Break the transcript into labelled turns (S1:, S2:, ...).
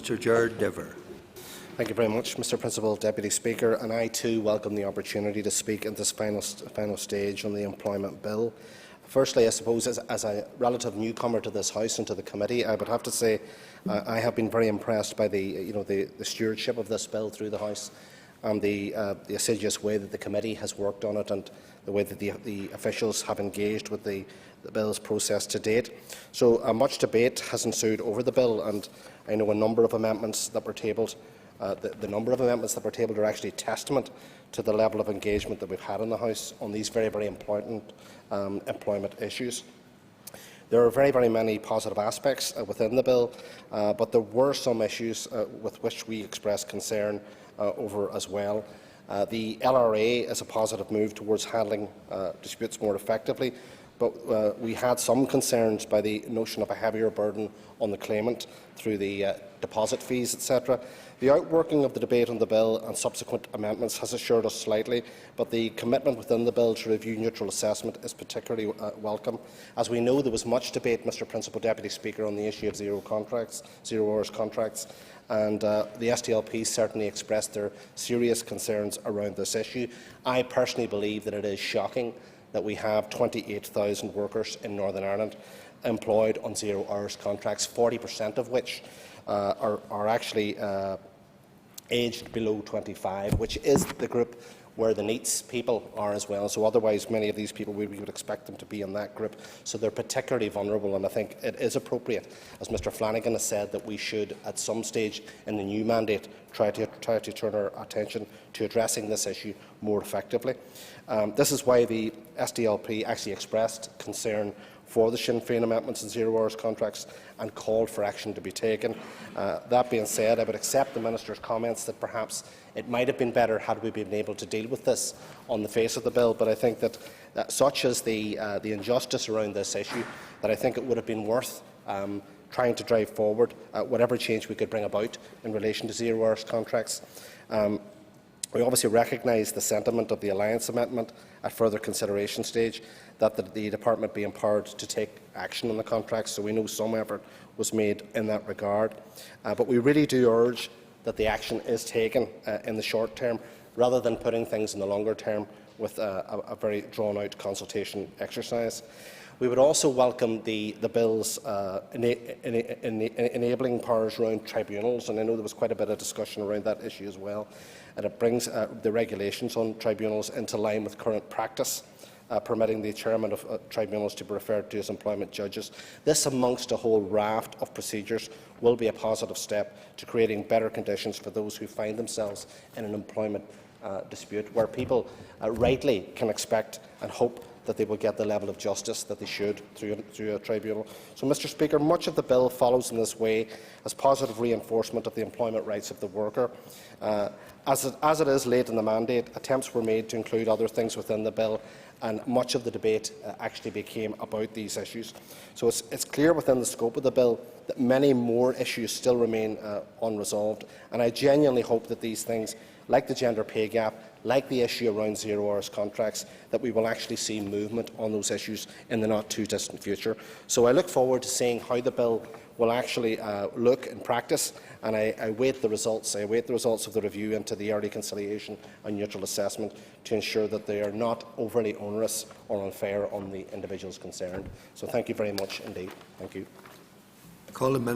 S1: Mr. Gerard.
S2: Thank you very much, Mr. Principal Deputy Speaker, and I too welcome the opportunity to speak at this final stage on the Employment Bill. Firstly, I suppose as a relative newcomer to this House and to the committee, I would have to say I have been very impressed by the stewardship of this bill through the House and the assiduous way that the committee has worked on it and the way that the officials have engaged with the bill's process to date. So much debate has ensued over the bill, and I know a number of amendments that were tabled. The number of amendments that were tabled are actually testament to the level of engagement that we've had in the House on these very, very important employment issues. There are very, very many positive aspects within the bill, but there were some issues with which we expressed concern over as well. The LRA is a positive move towards handling disputes more effectively, but we had some concerns by the notion of a heavier burden on the claimant through the deposit fees, etc. The outworking of the debate on the bill and subsequent amendments has assured us slightly, but the commitment within the bill to review neutral assessment is particularly welcome. As we know, there was much debate, Mr. Principal Deputy Speaker, on the issue of zero hours contracts, and the SDLP certainly expressed their serious concerns around this issue. I personally believe that it is shocking that we have 28,000 workers in Northern Ireland employed on 0 hours contracts, 40% of which are actually aged below 25, which is the group where the NEETs people are as well. So otherwise, many of these people, we would expect them to be in that group. So they're particularly vulnerable, and I think it is appropriate, as Mr Flanagan has said, that we should, at some stage in the new mandate, try to turn our attention to addressing this issue more effectively. This is why the SDLP actually expressed concern for the Sinn Féin amendments in 0 hours contracts and called for action to be taken. That being said, I would accept the Minister's comments that perhaps it might have been better had we been able to deal with this on the face of the bill, but I think that such is the injustice around this issue, that I think it would have been worth trying to drive forward whatever change we could bring about in relation to 0 hours contracts. We obviously recognise the sentiment of the Alliance Amendment at further consideration stage, that the Department be empowered to take action on the contracts, so we know some effort was made in that regard. But we really do urge that the action is taken in the short term, rather than putting things in the longer term with a very drawn-out consultation exercise. We would also welcome the bill's enabling powers around tribunals, and I know there was quite a bit of discussion around that issue as well. And it brings the regulations on tribunals into line with current practice, permitting the chairman of tribunals to be referred to as employment judges. This, amongst a whole raft of procedures, will be a positive step to creating better conditions for those who find themselves in an employment dispute, where people rightly can expect and hope that they will get the level of justice that they should through a tribunal. So, Mr Speaker, much of the bill follows in this way as positive reinforcement of the employment rights of the worker. As it is late in the mandate, attempts were made to include other things within the bill, and much of the debate actually became about these issues. So it's clear within the scope of the bill that many more issues still remain unresolved, and I genuinely hope that these things, like the gender pay gap, like the issue around 0 hours contracts, that we will actually see movement on those issues in the not-too-distant future. So I look forward to seeing how the bill will actually look in practice, and I await the results. I await the results of the review into the early conciliation and neutral assessment to ensure that they are not overly onerous or unfair on the individuals concerned. So thank you very much indeed. Thank you.